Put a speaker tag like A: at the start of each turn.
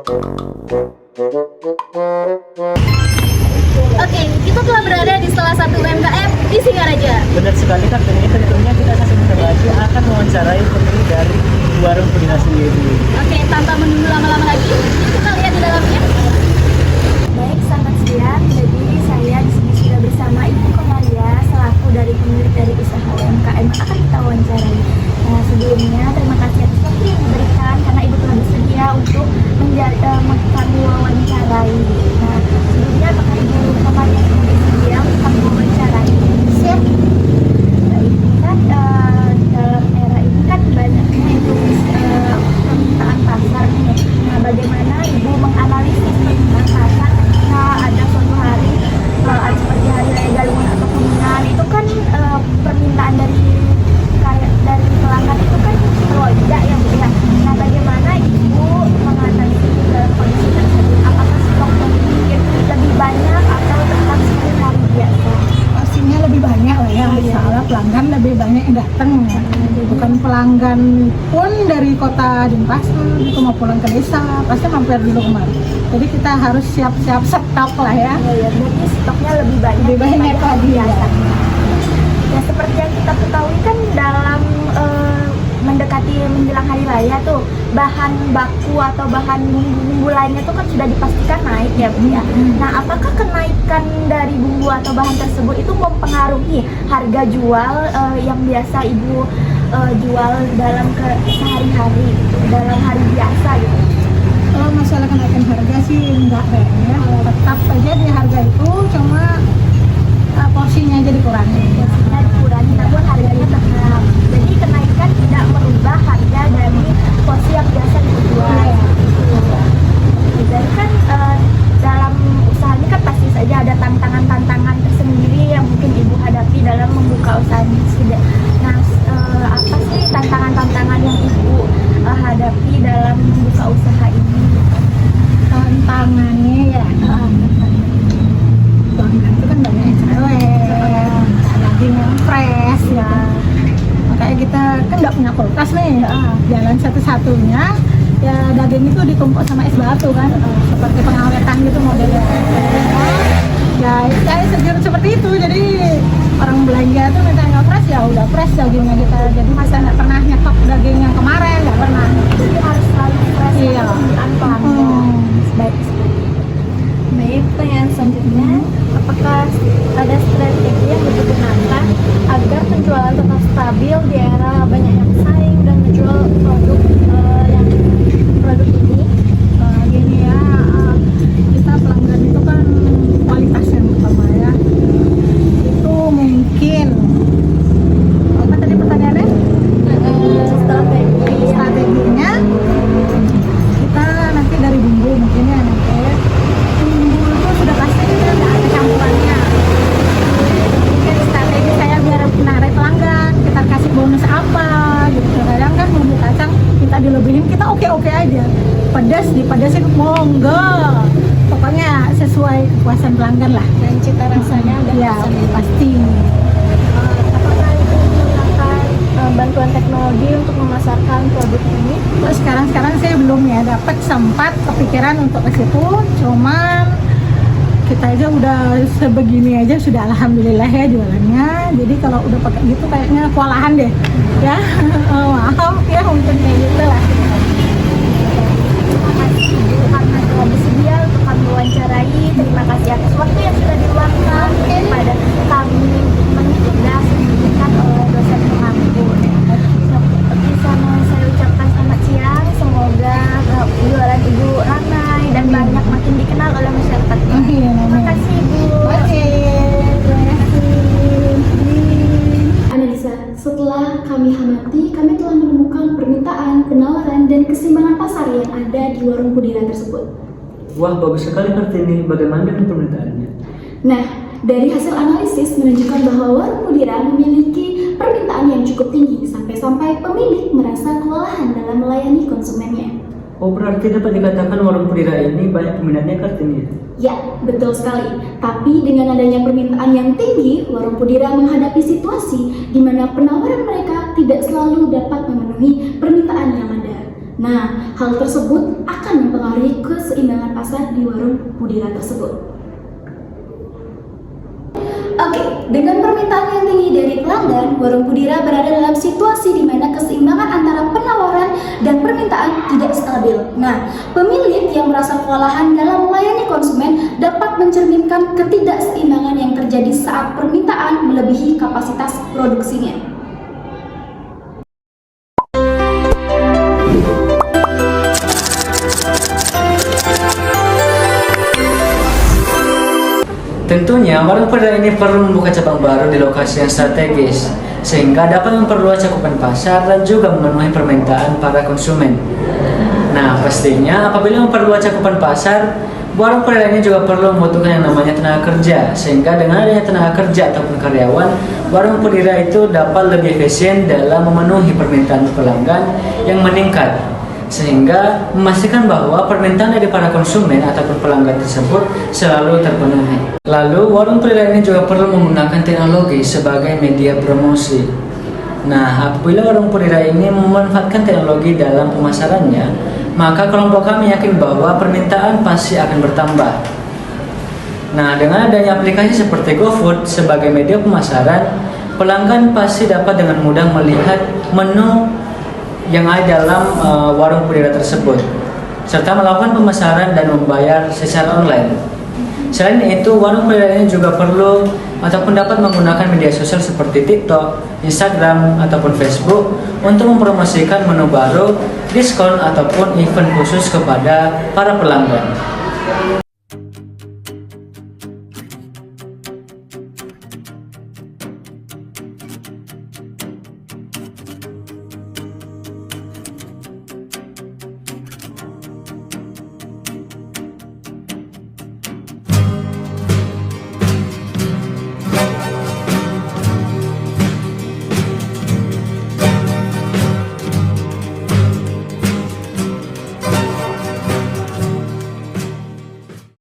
A: Oke, kita telah berada di salah satu UMKM di Singaraja.
B: Benar sekali Kak, dan ini tentunya kita akan sebentar lagi akan mewawancarai pemilik dari warung Pudina sendiri.
A: Oke, tanpa menunggu lama-lama lagi, kita lihat di dalamnya. Baik, selamat siang. Jadi saya di sini sudah bersama Ibu Komaria selaku dari pemilik dari usaha UMKM yang akan kita wawancarai. Nah, sebelumnya terima kasih atas waktu yang diberikan karena Ibu telah bersedia untuk kami wawancarai. Nah, sebelumnya apakah Ibu Komaria sudah bersedia untuk kami wawancarai? Siap. Baik, kan dalam era ini kan banyaknya itu permintaan pasar nih. Nah, bagaimana Ibu menganalisis permintaan pasar? Nah, ada suatu hari seperti hari raya Galungan atau Kuningan itu kan permintaan dari pelanggan itu kan melonjak ya Bu ya. Nah, bagaimana Ibu menganalisis dalam kondisi tersebut? Apakah stok mungkin lebih banyak atau tetap seperti hari biasa?
C: Pastinya lebih banyak lah ya, soalnya pelanggan lebih banyak yang datang ya. Bukan pelanggan pun dari kota Denpasar itu mau pulang ke desa pasti mampir dulu kemari. Jadi kita harus siap-siap stok lah ya.
A: Ya, berarti stoknya lebih banyak
C: Lebih banyak
A: daripada hari
C: lagi
A: biasa. Ya, seperti yang kita ketahui kan dalam mendekati menjelang hari raya tuh bahan baku atau bahan bumbu lainnya tuh kan sudah dipastikan naik ya Bu ya. Nah, apakah kenaikan dari bumbu atau bahan tersebut itu mempengaruhi harga jual yang biasa Ibu jual dalam sehari-hari gitu, dalam hari biasa gitu?
C: Kalau masalah kenaikan harga sih enggak kayaknya, tetap aja di harga itu, cuma porsinya aja dikurangi.
A: Porsinya dikurangi, namun harganya tetap. Jadi kenaikan tidak merubah harga dari porsi yang biasa dijual. Jadi kan dalam usaha ini kan pasti saja ada tantangan-tantangan tersendiri yang mungkin Ibu hadapi dalam membuka usaha ini. Nah, apa sih tantangan-tantangan yang Ibu hadapi dalam membuka usaha ini?
C: Tantangannya ya, pelanggan itu kan banyak cewek, daging yang fresh ya. Makanya kita kan nggak punya kulkas nih, jalan satu-satunya ya daging itu ditumpuk sama es batu kan, seperti pengawetan gitu modelnya. Ya saya sejujur seperti itu, jadi orang belanja tuh minta yang fresh ya udah fresh dagingnya kita. Jadi masa nggak pernah nyetok daging yang kemarin, nggak pernah.
A: Jadi harus selalu fresh
C: Iya.
A: penggunaan pelanggan. Baik. Baik, pertanyaan selanjutnya, apakah ada strategi yang digunakan agar penjualan tetap stabil di era banyak yang saing dan menjual produk ini?
C: Gini ya, kita pelanggan itu kan kualitas yang utama ya. Itu mungkin apa tadi pertanyaannya? Strateginya kita nanti dari bumbu mungkin ya nanti bumbu itu sudah pasti nggak ada campurannya. Mungkin strategi saya biar menarik pelanggan, kita kasih bonus apa gitu. Kadang kan bumbu kacang kita dilebihin, kita oke aja. Pedas dipedasin monggo, pokoknya sesuai kepuasan pelanggan lah.
A: Dan cita rasanya udah
C: Ya pasti.
A: apakah Ibu menggunakan bantuan teknologi untuk memasarkan produk ini?
C: Sekarang saya belum ya dapat sempat kepikiran untuk ke situ, cuman kita aja udah sebegini aja sudah alhamdulillah ya jualannya. Jadi kalau udah pakai gitu kayaknya kewalahan deh ya. Maaf ya mungkin kayak gitu lah.
A: Terima kasih Ibu karena telah bersedia untuk kami wawancarai. Terima kasih atas waktu yang sudah diluangkan kepada kami mengikutas pendidikan oleh dosen pengampu. Bisa saya ucapkan selamat siang. Semoga jualan Ibu ramai dan banyak makin dikenal oleh masyarakat. Terima kasih Ibu.
D: Analisa, setelah kami amati, kami telah menemukan permintaan, penawaran, dan keseimbangan pasar yang ada di warung Pudina tersebut.
B: Wah, bagus sekali Kartini. Bagaimana dengan permintaannya?
D: Nah, dari hasil analisis menunjukkan bahwa warung Pudina memiliki permintaan yang cukup tinggi sampai-sampai pemilik merasa kelelahan dalam melayani konsumennya.
B: Oh, berarti dapat dikatakan warung Pudina ini banyak peminatnya Kartini.
D: Ya, betul sekali. Tapi dengan adanya permintaan yang tinggi, warung Pudina menghadapi situasi di mana penawaran mereka tidak selalu dapat memenuhi permintaan yang ada. Nah, hal tersebut akan mempengaruhi keseimbangan pasar di warung Pudira tersebut. Oke, dengan permintaan yang tinggi dari pelanggan, warung Pudira berada dalam situasi di mana keseimbangan antara penawaran dan permintaan tidak stabil. Nah, pemilik yang merasa kewalahan dalam melayani konsumen dapat mencerminkan ketidakseimbangan yang terjadi saat permintaan melebihi kapasitas produksinya.
B: Tentunya, warung Pudira ini perlu membuka cabang baru di lokasi yang strategis, sehingga dapat memperluas cakupan pasar dan juga memenuhi permintaan para konsumen. Nah, pastinya apabila memperluas cakupan pasar, warung Pudira ini juga perlu membutuhkan yang namanya tenaga kerja, sehingga dengan adanya tenaga kerja ataupun karyawan, warung Pudira itu dapat lebih efisien dalam memenuhi permintaan pelanggan yang meningkat, sehingga memastikan bahwa permintaan dari para konsumen ataupun pelanggan tersebut selalu terpenuhi. Lalu, warung Pudira ini juga perlu menggunakan teknologi sebagai media promosi. Nah, apabila warung Pudira ini memanfaatkan teknologi dalam pemasarannya, maka kelompok kami yakin bahwa permintaan pasti akan bertambah. Nah, dengan adanya aplikasi seperti GoFood sebagai media pemasaran, pelanggan pasti dapat dengan mudah melihat menu yang ada dalam warung Pudira tersebut, serta melakukan pemasaran dan membayar secara online. Selain itu, warung Pudira ini juga perlu ataupun dapat menggunakan media sosial seperti TikTok, Instagram, ataupun Facebook untuk mempromosikan menu baru, diskon, ataupun event khusus kepada para pelanggan.